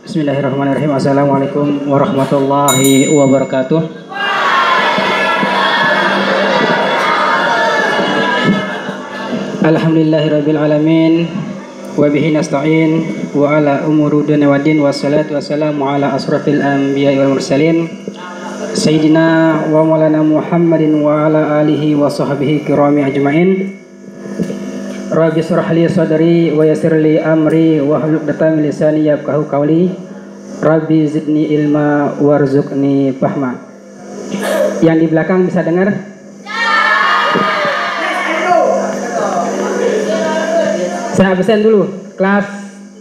Bismillahirrahmanirrahim. Assalamualaikum warahmatullahi wabarakatuh. Alhamdulillahirabbil alamin wa bihi nasta'in wa ala umuri dunya waddin wassalatu wassalamu ala asrafil anbiya'i wal mursalin sayyidina wa maulana Muhammadin wa ala alihi wa sahbihi kirami ajmain. Rabbi shrah li sadri wa yassir li amri wa hlul 'uqdatam min lisani yafqahu qawli. Rabbi zidni ilma warzuqni fahma. Yang di belakang bisa dengar? Saya absen dulu. Kelas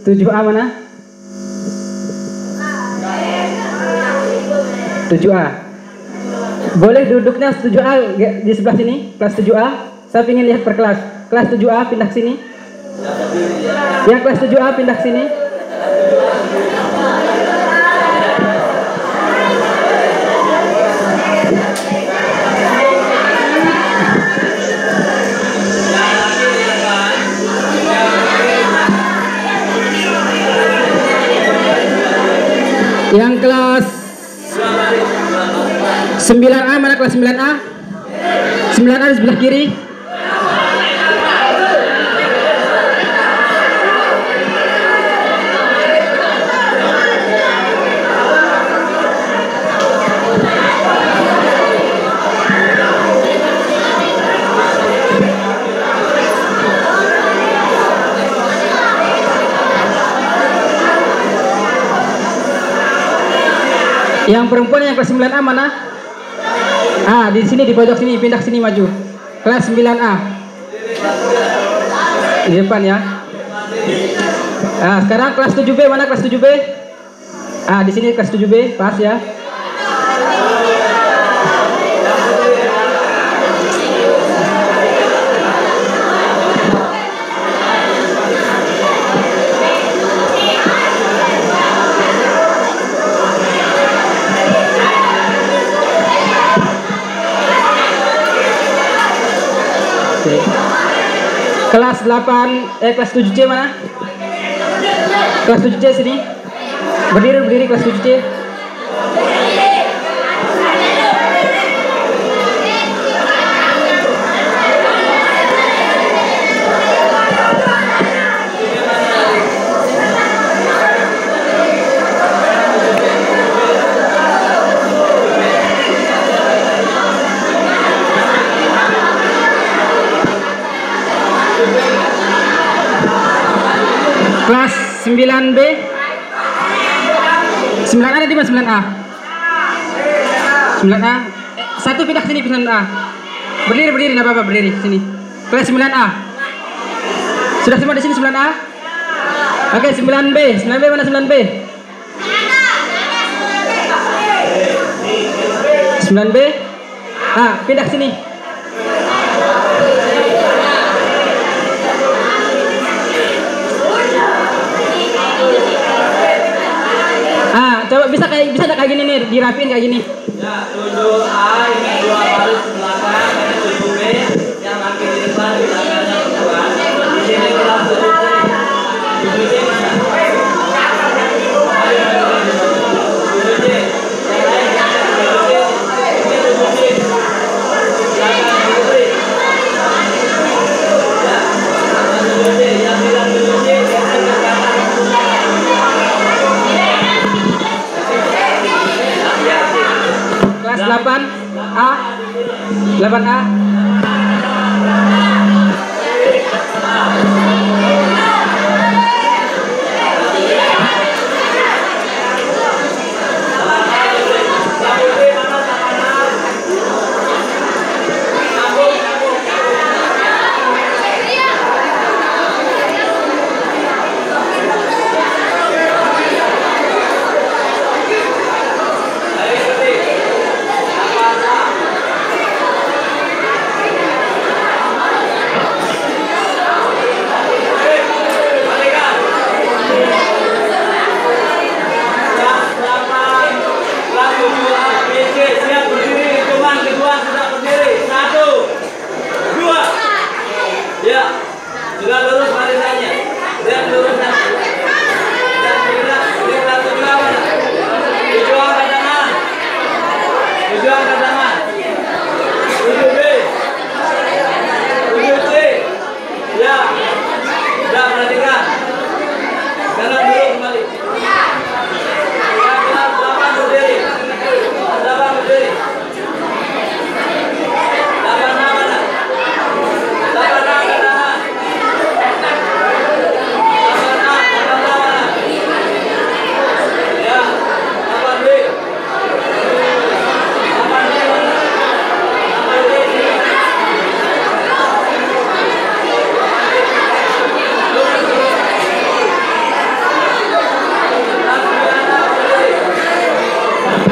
7A mana? 7A. Boleh duduknya 7A di sebelah sini, kelas 7A. Saya ingin lihat per kelas. Kelas 7A pindah ke sini. Yang kelas 7A pindah ke sini. Yang kelas 9A mana? Kelas 9A? 9A di sebelah kiri. Yang perempuan yang kelas 9A mana? Di sini, di pojok sini, pindah sini maju. Kelas 9A. Di depan ya. Sekarang kelas 7B mana? Kelas 7B? Di sini kelas 7B, pas ya. Kelas 8, kelas 7C mana? Kelas 7C sini. Berdiri kelas 7C. Kelas 9B. 9A ada di mana? 9A. 9A. Satu pindah sini ke 9A. Berdiri enggak apa-apa, berdiri sini. Kelas 9A. Sudah semua di sini 9A? Oke, 9B. 9B mana 9B? 9B. Pindah sini. Coba bisa kayak gini nih, dirapiin kayak gini. Ya, 7A ini 2 baris belakang, ini 7B yang makin di depan di belakangnya kedua. Di sini kelas 7C. 7C mana? 7C. Yang lain yang 7C. Ini 7C. Belakang 7C. Ya, 7C. Yang bilang 7C, yang ke kanan. Kelas 8A. 8A.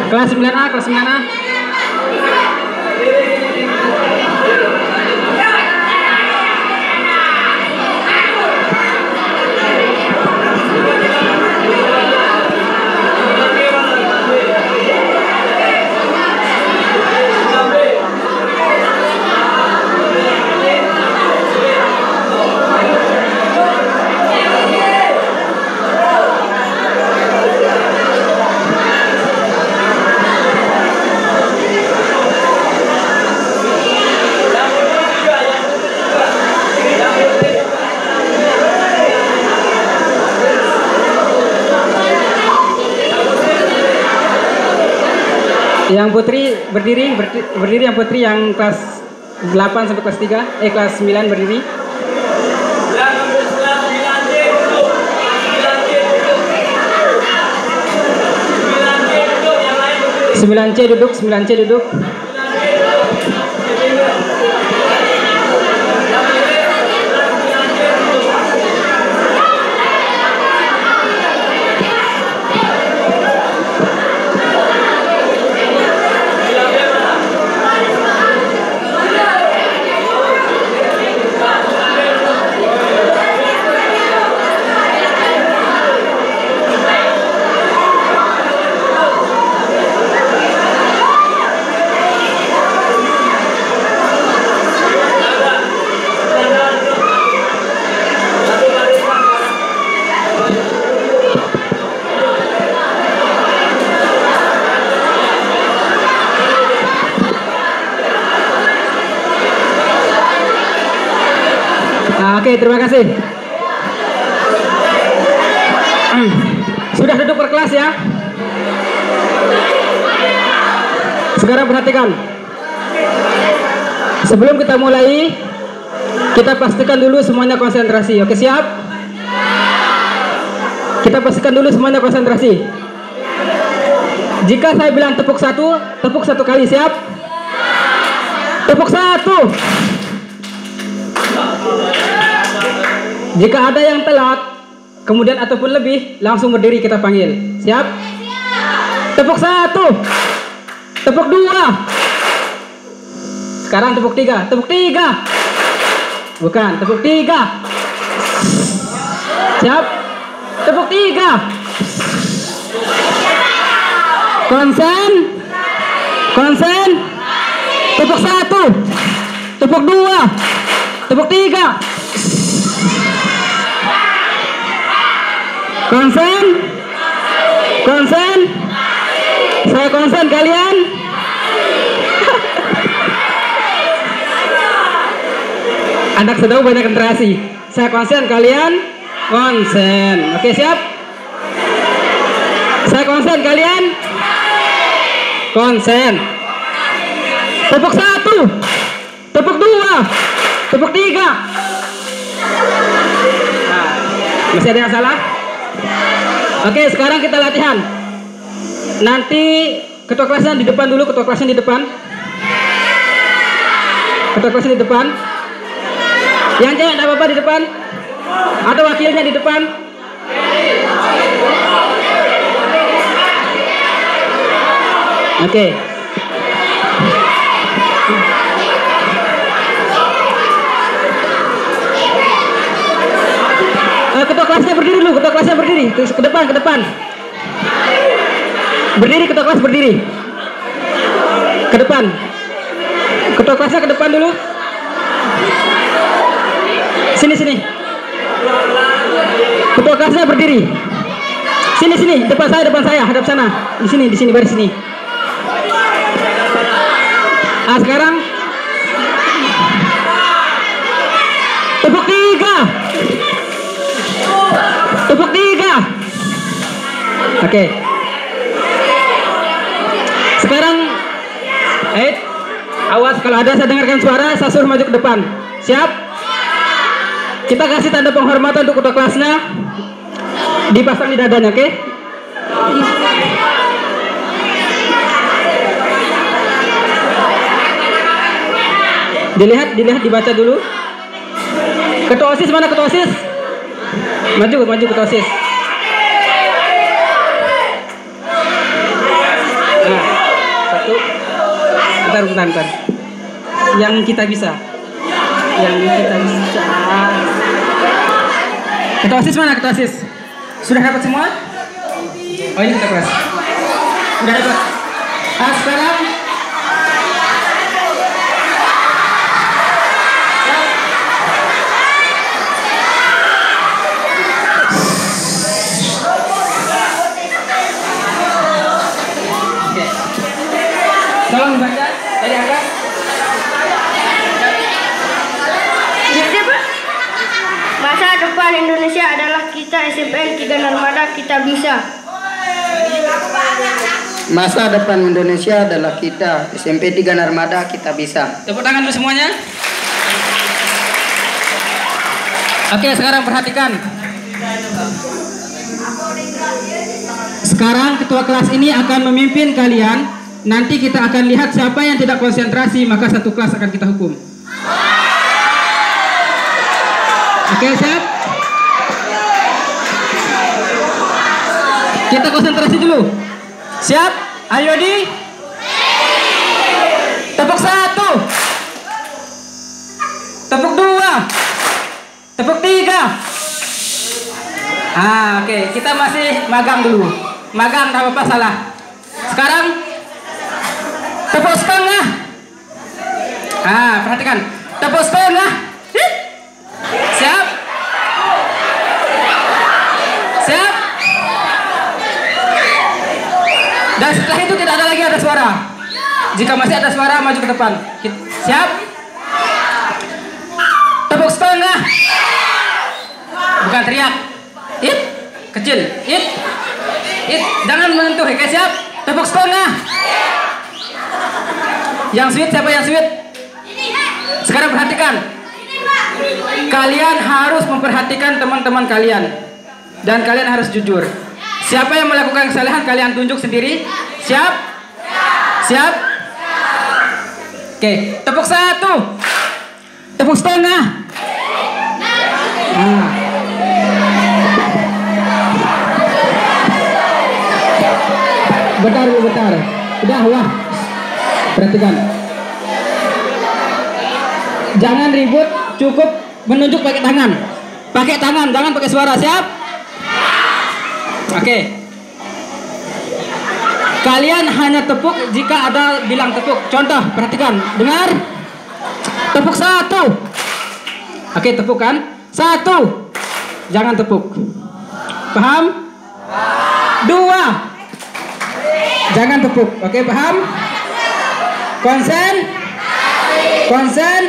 Kelas 9A, kelas 9A. Yang putri berdiri yang putri yang kelas 8 sampai kelas 3, kelas 9 berdiri. Sembilan C duduk, 9C duduk. Oke, terima kasih. Sudah duduk per kelas ya. Sekarang perhatikan. Sebelum kita mulai, kita pastikan dulu semuanya konsentrasi. Oke, siap? Kita pastikan dulu semuanya konsentrasi. Jika saya bilang tepuk satu kali, siap? Tepuk satu. Jika ada yang telat, kemudian ataupun lebih, langsung berdiri kita panggil. Siap? Tepuk satu. Tepuk dua. Sekarang tepuk tiga. Tepuk tiga. Bukan, tepuk tiga. Siap? Tepuk tiga. Konsen. Konsen. Tepuk satu. Tepuk dua. Tepuk tiga. Konsen. Konsen. Saya konsen, kalian. Anak sedang banyak interaksi. Saya konsen, kalian konsen. Oke, siap? Saya konsen, kalian konsen. Tepuk satu. Tepuk dua. Tepuk tiga. Nah, masih ada yang salah? Oke, sekarang kita latihan. Nanti ketua kelasnya di depan dulu, ketua kelasnya di depan. Ketua kelasnya di depan. Yang cewek tidak apa-apa di depan. Atau wakilnya di depan. Oke. Ketua kelasnya berdiri dulu, ketua kelasnya berdiri. Terus ke depan, ke depan. Berdiri, ketua kelas berdiri. Ke depan. Ketua kelasnya ke depan dulu. Sini, sini. Ketua kelasnya berdiri. Sini, sini. Depan saya, hadap sana. Di sini, baris sini. Ah, sekarang tepuk tiga. Tepuk tiga. Oke. Sekarang, awas kalau ada saya dengarkan suara, saya suruh maju ke depan. Siap? Kita kasih tanda penghormatan untuk ketua kelasnya. Dipasang di dadanya, oke? Dilihat, dibaca dulu. Ketua OSIS mana, ketua OSIS? Maju ketua OSIS. Nah. bentar. Yang kita bisa. Ketua OSIS mana ketua OSIS? Sudah dapat semua? Oh ini kita kelas. Sudah dapat. Sekarang tolong dibaca dari atas. Masa depan Indonesia adalah kita, SMPN 3 Narmada kita bisa. Masa depan Indonesia adalah kita, SMP 3 Narmada kita bisa. Tepuk tangan dulu semuanya. Oke, sekarang perhatikan. Sekarang ketua kelas ini akan memimpin kalian. Nanti kita akan lihat siapa yang tidak konsentrasi, maka satu kelas akan kita hukum. Oke, siap? Kita konsentrasi dulu. Siap? Ayo di. Tepuk 1. Tepuk 2. Tepuk 3. Oke, kita masih magang dulu. Magang tak apa-apa salah. Sekarang tepuk setengah. Perhatikan. Tepuk setengah. Siap? Siap? Dan setelah itu tidak ada lagi ada suara. Jika masih ada suara, maju ke depan. Siap? Tepuk setengah. Bukan teriak. It. Kecil. It. Jangan menyentuh. Oke, siap? Tepuk setengah. Yang sweet, siapa yang sweet? Sekarang perhatikan. Kalian harus memperhatikan teman-teman kalian. Dan kalian harus jujur. Siapa yang melakukan kesalahan, kalian tunjuk sendiri. Siap? Siap? Oke, tepuk 1. Tepuk setengah. Bentar. Udah, wah. Perhatikan. Jangan ribut, cukup menunjuk pakai tangan. Pakai tangan, jangan pakai suara. Siap? Oke. Kalian hanya tepuk jika ada bilang tepuk. Contoh, perhatikan. Dengar. Tepuk 1. Oke, tepuk kan? 1. Jangan tepuk. Paham? 2. Jangan tepuk. Oke, paham? Konsen? Konsen?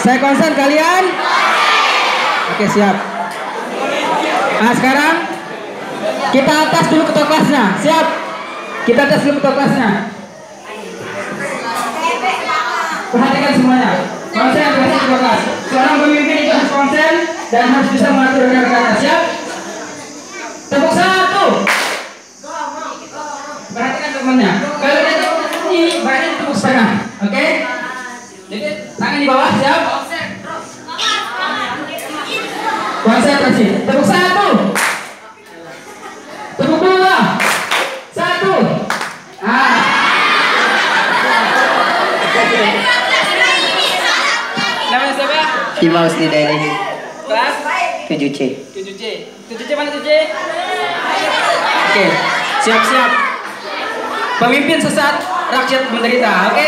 Saya konsen, kalian? Oke, siap. Sekarang kita atas dulu ketua kelasnya. Siap? Kita atas dulu ketua kelasnya. Perhatikan semuanya. Konsen berarti ketua kelas. Seorang pemimpin itu harus konsen dan harus bisa mengatur rekan-rekannya. Siap? Tepuk 1. Perhatikan temannya. Kalau dia tepuk ini, berarti tepuk setengah. Oke? Jadi tangan di bawah. Siap? Konsentrasi. Tepuk 1. Tepuk 2. 1. Namanya siapa? Himaus di daerah ini. Kelas 7C. 7C mana 7C? Oke, siap-siap. Pemimpin sesat, rakyat menderita. Oke?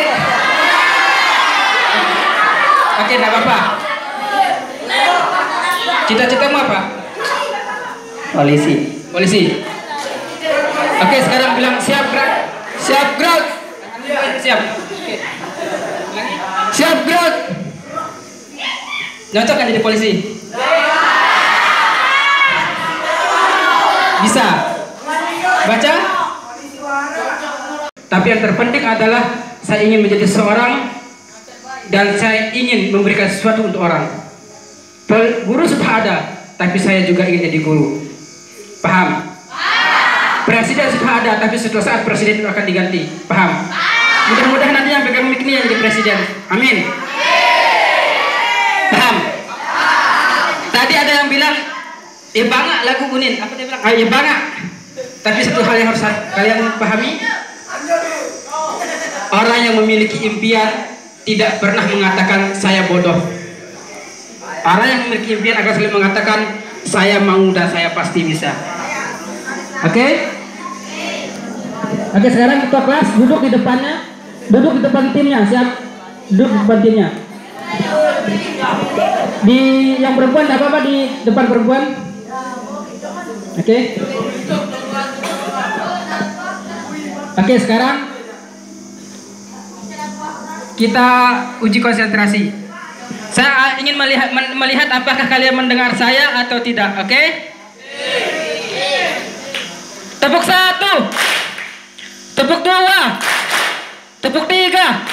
Oke, enggak apa-apa. Cita-citamu apa? Polisi. Oke, sekarang bilang siap gerak. Siap gerak. Siap. Oke. Siap gerak. Cocok kan jadi polisi? Bisa. Baca. Tapi yang terpenting adalah saya ingin menjadi seorang dan saya ingin memberikan sesuatu untuk orang. Guru sudah ada, tapi saya juga ingin jadi guru. Paham? Presiden sudah ada, tapi suatu saat presiden itu akan diganti. Paham? Mudah-mudahan nanti yang pegang mic ini yang jadi presiden. Amin. Paham? Tadi ada yang bilang, bangga lagu Unin. Apa dia bilang? Bangga. Tapi satu hal yang harus kalian pahami. Orang yang memiliki impian tidak pernah mengatakan saya bodoh. Orang yang memiliki impian akan selalu mengatakan saya mau dan saya pasti bisa. Oke? Oke, sekarang ketua kelas duduk di depannya. Duduk di depan timnya. Siap? Duduk di depan timnya. Di yang perempuan tidak apa-apa di depan perempuan. Oke? Oke, sekarang kita uji konsentrasi. Saya ingin melihat apakah kalian mendengar saya atau tidak. Oke? Tepuk 1, tepuk 2, tepuk 3.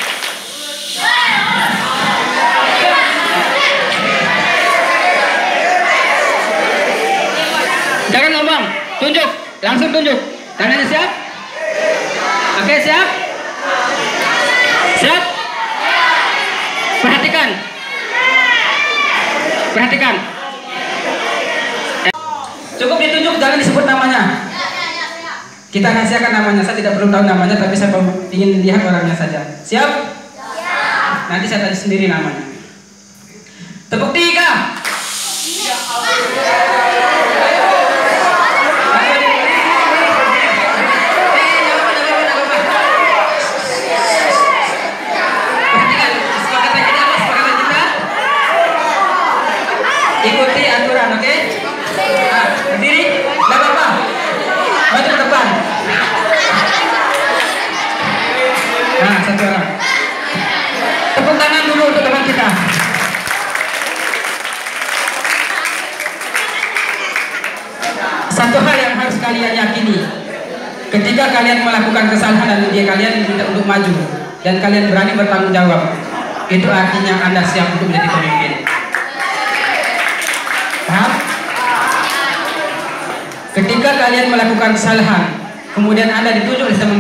Jangan ngomong, tunjuk, langsung tunjuk. Tangannya siap? Oke, siap? Siap? Perhatikan. Perhatikan. Cukup ditunjuk, jangan disebut namanya. Kita rahasiakan namanya. Saya tidak perlu tahu namanya, tapi saya ingin lihat orangnya saja. Siap? Nanti saya tanya sendiri namanya. Tepuk 3. Ikuti aturan, oke? Nah, berdiri, tidak apa-apa. Maju ke depan. Nah, satu orang. Tepuk tangan dulu untuk teman kita. Satu hal yang harus kalian yakini, ketika kalian melakukan kesalahan dan kalian diminta untuk maju dan kalian berani bertanggung jawab, itu artinya Anda siap untuk menjadi pemimpin. Paham? Ketika kalian melakukan kesalahan, kemudian Anda ditunjuk oleh teman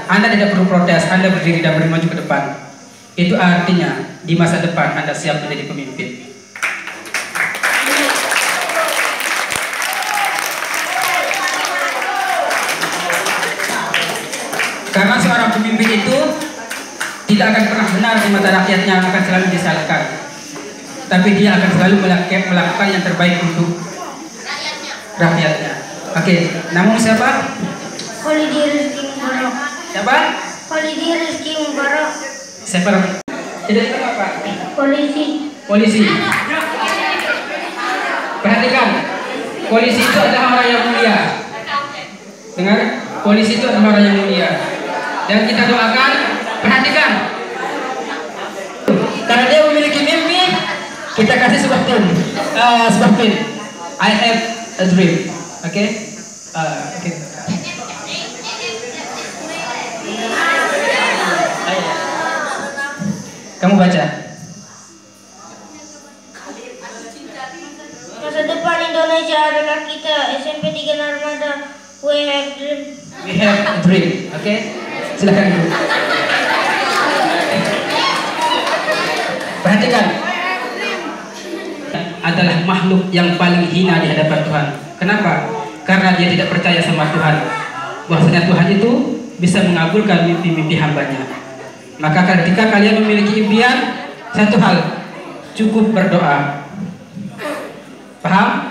Anda tidak perlu protes, Anda berdiri dan maju ke depan. Itu artinya di masa depan Anda siap menjadi pemimpin. Karena seorang pemimpin itu tidak akan pernah benar di mata rakyatnya, akan selalu disalahkan. Tapi dia akan selalu melakukan yang terbaik untuk rakyatnya. Oke, namun siapa? Khalidi Rizky Mubarak. Siapa? Khalidi Rizky Mubarak. Siapa? Tidak tahu apa? Polisi. Polisi. Perhatikan, polisi itu adalah orang yang mulia. Dengar, polisi itu adalah orang yang mulia. Dan kita doakan, perhatikan. Karena dia memiliki mimpi, kita kasih sebuah pin. I have a dream. Oke? Oke. Kamu baca. Masa depan Indonesia adalah kita, SMP 3 Narmada. We have dream. We have a dream. Oke? Silakan dulu. Perhatikan. Adalah makhluk yang paling hina di hadapan Tuhan. Kenapa? Karena dia tidak percaya sama Tuhan. Bahwasanya Tuhan itu bisa mengabulkan mimpi-mimpi hambanya. Maka ketika kalian memiliki impian, satu hal, cukup berdoa. Paham?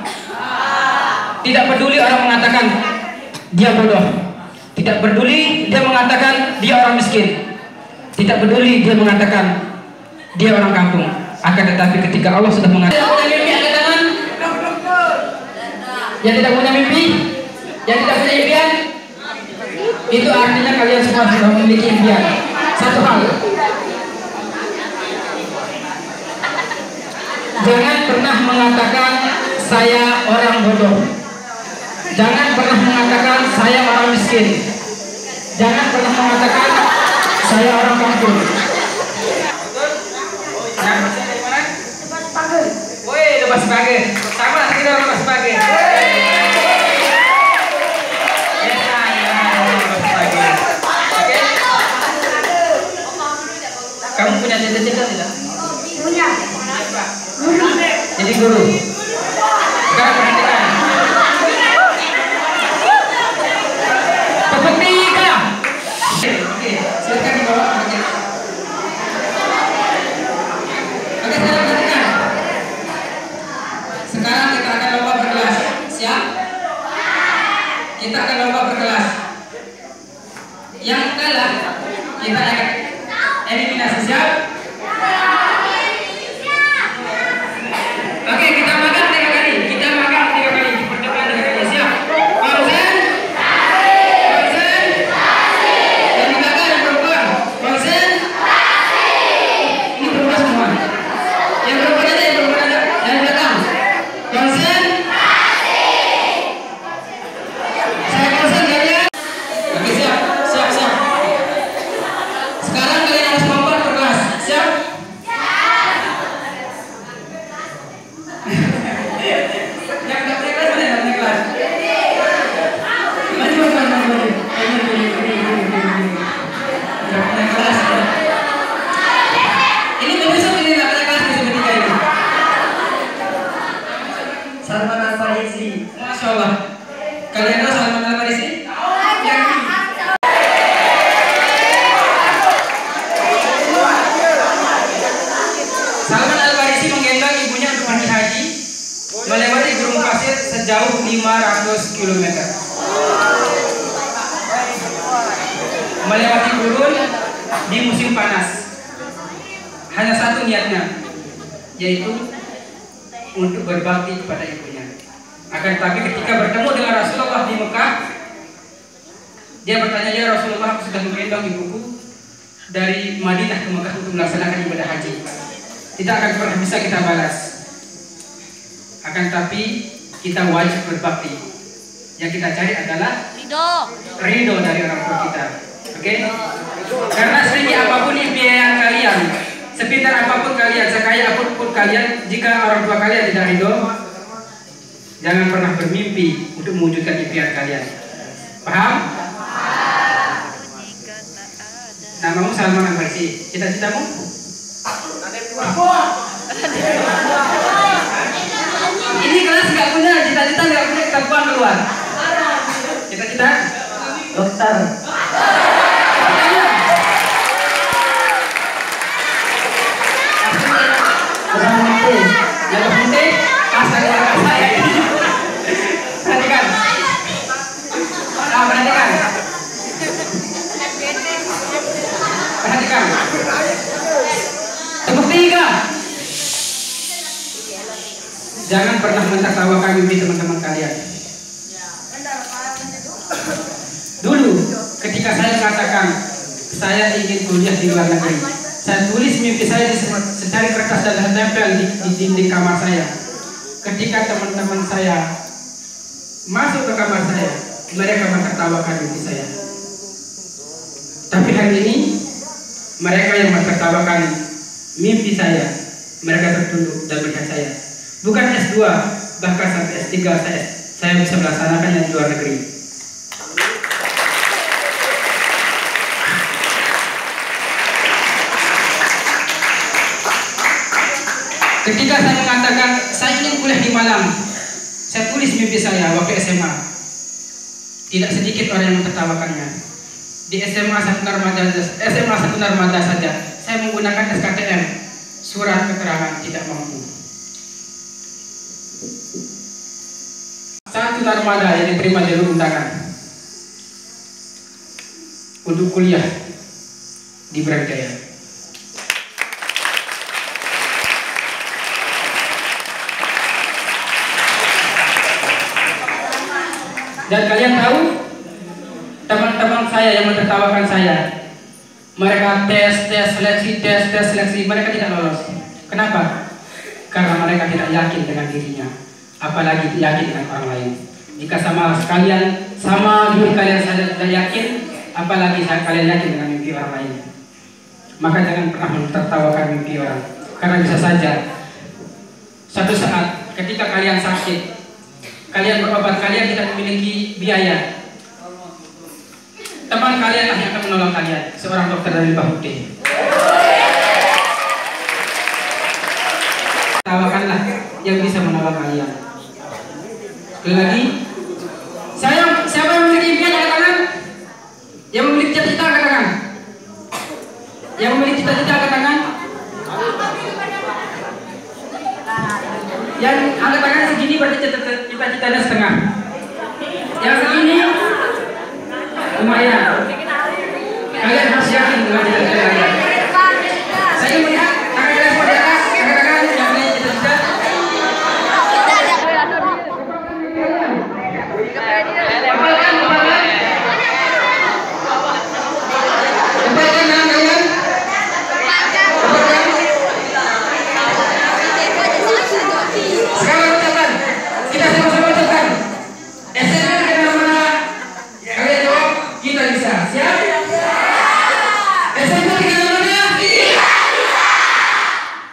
Tidak peduli orang mengatakan dia bodoh. Tidak peduli dia mengatakan dia orang miskin. Tidak peduli dia mengatakan dia orang kampung. Akan tetapi ketika Allah sudah mengatakan yang tidak punya mimpi, yang tidak punya impian, itu artinya kalian semua sudah memiliki impian. Satu hal, jangan pernah mengatakan saya orang bodoh. Jangan pernah mengatakan saya orang miskin. Jangan pernah mengatakan saya orang kampung. Woi, lepas pakai. Sama kita lepas pakai. Kamu punya cita-cita tidak? Punya. Jadi guru. Sekarang perhatikan. Tepuk 3. Oke, silakan dibawa. kita akan lomba per kelas. Yang kalah kita akan eliminasi. Siap? Oke, kita makan 3 kali. Kita makan 3 kali. Pertemuan 3 kali. Siap? Konsen. Konsen. Yang belakang yang perempuan. Konsen. Ini perempuan semua. Yang perempuan aja, yang perempuan aja. Yang belakang. Konsen. Saya konsen kalian. Oke, siap. Siap, siap. Sekarang kalian harus lompat per kelas. Siap? Yang nggak naik kelas mana yang naik kelas? Maju, maju, maju. Nggak naik kelas. Ini besok ini nggak naik kelas besok ketiga ini. Salman Al-Farisi. Masya Allah. Kalian tahu Salman Al-Farisi? Salman Al-Farisi menggendong ibunya untuk pergi haji melewati gurun pasir sejauh 500 km. Melewati gurun di musim panas. Hanya satu niatnya, yaitu untuk berbakti kepada ibunya. Akan tetapi ketika bertemu dengan Rasulullah di Mekah, dia bertanya, "Ya Rasulullah, aku sudah menggendong ibuku dari Madinah ke Mekah untuk melaksanakan ibadah haji. Tidak akan pernah bisa kita balas. Akan tapi kita wajib berbakti. Yang kita cari adalah ridho dari orang tua kita. Oke? Karena setinggi apapun impian kalian, sepintar apapun kalian, sekaya apapun kalian, jika orang tua kalian tidak ridho, jangan pernah bermimpi untuk mewujudkan impian kalian. Paham? Namamu Salman Al-Farisi. Cita-citamu? Ini kelas nggak punya cita-cita, nggak punya, kita buang keluar. Cita-cita dokter. Yang penting asal keluarga saya. Perhatikan. Nah, perhatikan. Perhatikan. Tepuk 3. Jangan pernah mentertawakan mimpi teman-teman kalian. Dulu ketika saya mengatakan saya ingin kuliah di luar negeri, saya tulis mimpi saya di secari kertas dan saya tempel di dinding kamar saya. Ketika teman-teman saya masuk ke kamar saya, mereka mentertawakan mimpi saya. Tapi hari ini mereka yang mentertawakan mimpi saya, mereka tertunduk dan melihat saya. Bukan S2, bahkan sampai S3 saya bisa melaksanakannya di luar negeri. Ketika saya mengatakan saya ingin kuliah di Malang, saya tulis mimpi saya waktu SMA. Tidak sedikit orang yang mentertawakannya. Di SMA 1 Narmada saja, saya menggunakan SKTM, surat keterangan tidak mampu. 1 Narmada yang diterima jalur undangan untuk kuliah di Brawijaya. Dan kalian tahu, teman-teman saya yang mentertawakan saya, mereka tes seleksi, mereka tidak lolos. Kenapa? Karena mereka tidak yakin dengan dirinya, apalagi yakin dengan orang lain. Jika sama diri kalian saja tidak yakin, apalagi kalian yakin dengan mimpi orang lain. Maka jangan pernah mentertawakan mimpi orang, karena bisa saja suatu saat ketika kalian sakit, kalian berobat, kalian tidak memiliki biaya, teman kalian lah yang akan menolong kalian, seorang dokter dari Bahuti. Tawakanlah yang bisa menolong kalian. Sekali lagi, siapa yang memiliki impian angkat tangan? Yang memiliki cita-cita angkat tangan? Yang memiliki cita-cita angkat tangan? Yang angkat tangan segini berarti cita-citanya setengah. Yang segini lumayan. Kalian harus yakin dengan cita-cita kalian. Saya melihat tangan kalian semua di atas, kakak-kakak yang punya cita-cita. Tempatkan tangan kalian. Sekarang ucapkan, kita sama-sama ucapkan. SMP dengan mana? Kalian jawab, kita bisa. Siap? SMP dengan mana? Kita bisa.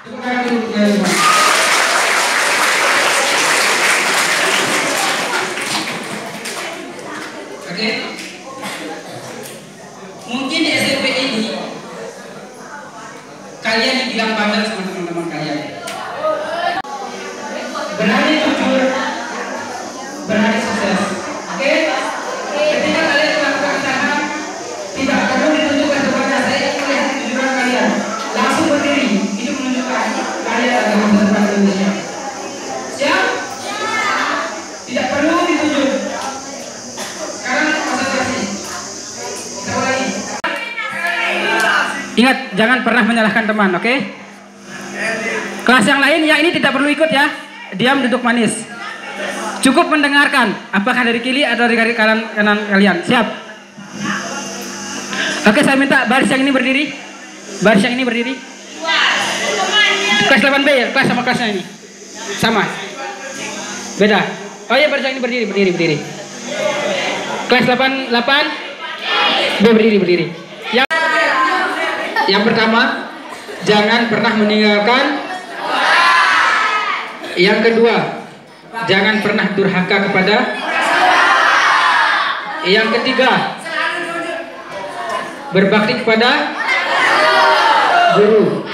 Tepuk tangan dulu kalian semua. Oke. Mungkin di SMP ini kalian dibilang bangga sama teman-teman kalian. Berani jujur, berani sukses. Oke? Ketika kalian melakukan usaha, tidak perlu ditunjukkan kepada saya ingin melihat kejujuran kalian. Langsung berdiri, itu menunjukkan kalian adalah masa depan Indonesia. Siap? Tidak perlu ditunjuk. Sekarang konsentrasi. Kita ulangi. Ingat, jangan pernah menyalahkan teman, oke? Kelas yang lain yang ini tidak perlu ikut ya. Diam, duduk manis. Cukup mendengarkan apakah dari kiri atau dari kanan kalian. Siap? Oke, saya minta baris yang ini berdiri. Baris yang ini berdiri. Kelas 8B ya, kelas sama kelasnya ini. Sama. Beda. Oh iya, baris yang ini berdiri. Kelas 8B berdiri. Yang pertama, jangan pernah meninggalkan. Yang kedua, jangan pernah durhaka kepada. Yang ketiga, berbakti kepada guru.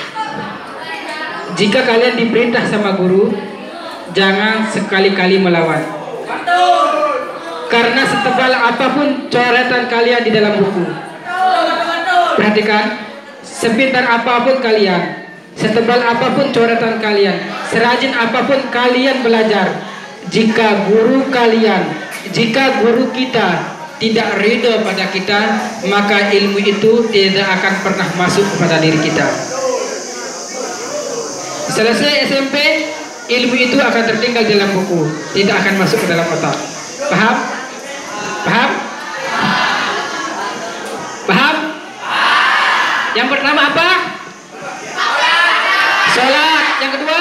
Jika kalian diperintah sama guru, jangan sekali-kali melawan. Karena setebal apapun coretan kalian di dalam buku, perhatikan, sepintar apapun kalian, setebal apapun coretan kalian, serajin apapun kalian belajar, jika guru kita tidak ridho pada kita, maka ilmu itu tidak akan pernah masuk kepada diri kita. Selesai SMP, ilmu itu akan tertinggal dalam buku, tidak akan masuk ke dalam otak. Paham? Yang pertama apa? Sholat. Yang kedua?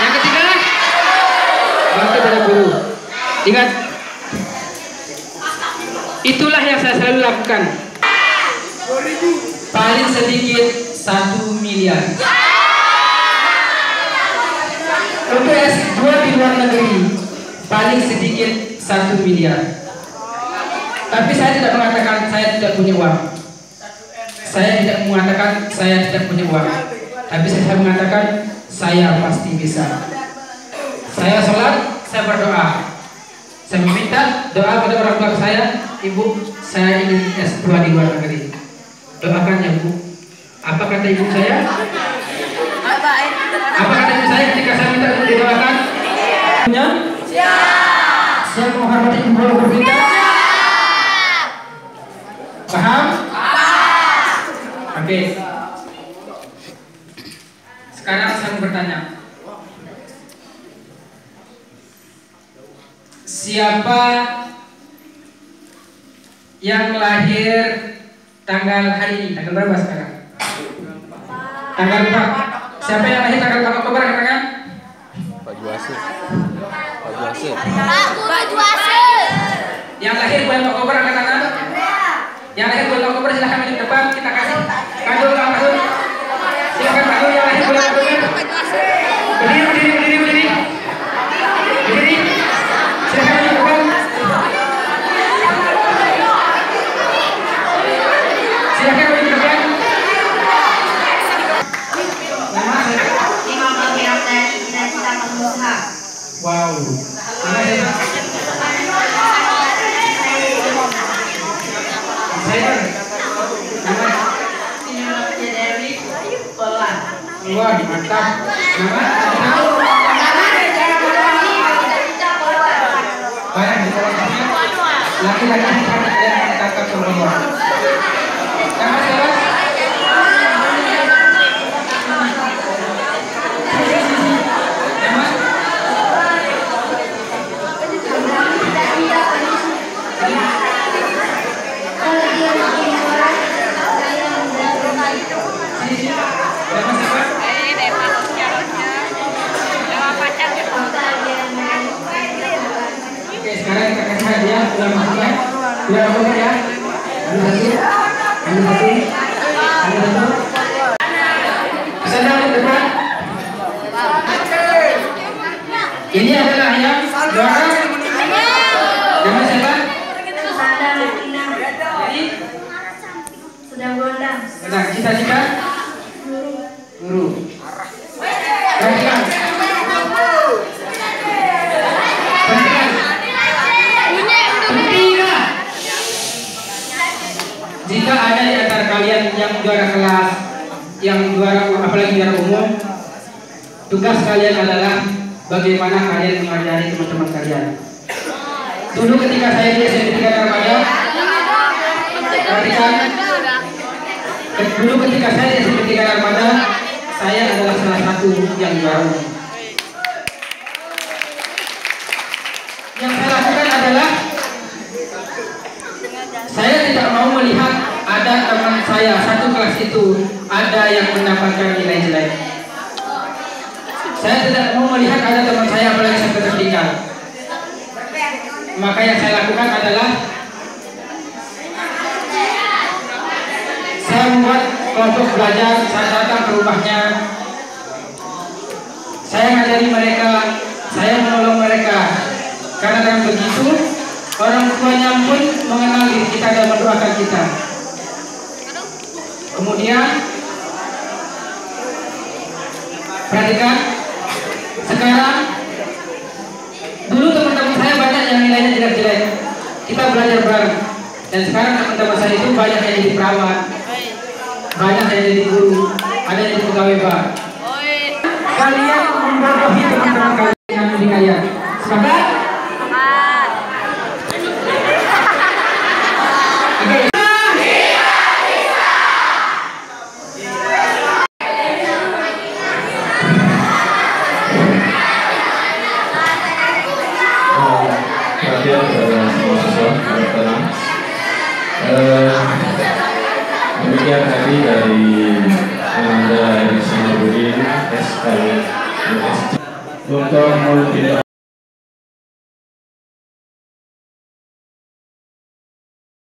Yang ketiga? Bakti pada guru. Ingat, itulah yang saya selalu lakukan. Paling sedikit 1 miliar. Untuk S2 di luar negeri, paling sedikit 1 miliar. Tapi saya tidak mengatakan saya tidak punya uang. Saya tidak mengatakan saya tidak punya uang. Tapi saya mengatakan saya pasti bisa. Saya sholat, saya berdoa. Saya meminta doa pada orang tua saya, ibu, saya ingin S2 di luar negeri. Doakan ya bu. Apa kata ibu saya? Apa kata ibu saya ketika saya minta untuk didoakan? Siap menghormati ibu walaupun kita. Paham? Oke. Sekarang saya mau bertanya. Siapa yang lahir tanggal hari ini? Tanggal berapa sekarang? Tanggal 4. Siapa yang lahir tanggal 4 Oktober katakan? Pak Juasir. Yang lahir bulan Oktober katakan? Yang lahir bulan Oktober silahkan maju ke depan, kita kasih kado Pak Masul. Silakan Pak Masul yang lahir bulan Oktober. Berdiri. Silakan maju ke depan. Silakan maju ke depan. Nama saya Imam Al-Kiram dan cita-cita pengusaha. Wow. Wah, mantap. Banyak di kolom komen. Laki-laki seperti kalian menetapkan semua. Jangan salah. Sekarang kita kasih hadiah ulang masuknya. Biar apa ya? Ada satu. Kesana ke depan. Ini adalah yang juara. Nama siapa? Jadi Sedang gondang. nah, cita-cita guru. Perhatikan. Jika ada di antara kalian yang juara kelas, yang juara apalagi juara umum, tugas kalian adalah bagaimana kalian mengajari teman-teman kalian. Dulu ketika saya di SMP 3 Narmada, perhatikan. Dulu ketika saya di SMP 3 Narmada, saya adalah salah satu yang juara umum. Yang saya lakukan adalah saya tidak mau melihat ada teman saya satu kelas itu ada yang mendapatkan nilai jelek. Saya tidak mau melihat ada teman saya apalagi sampai tertinggal. Maka yang saya lakukan adalah saya membuat kelompok belajar. Saya datang ke rumahnya, saya ngajari mereka, saya menolong mereka. Karena dengan begitu orang tuanya pun mengenal diri kita dan mendoakan kita. Kemudian perhatikan, sekarang dulu teman-teman saya banyak yang nilainya jelek-jelek. Kita belajar bareng. Dan sekarang teman-teman saya itu banyak yang jadi perawat, banyak yang jadi guru, ada yang jadi pegawai bank. Kalian membodohi teman-teman kalian dengan diri kalian. Sepakat? Demikian tadi dari Anda Sinabudin SK untuk multi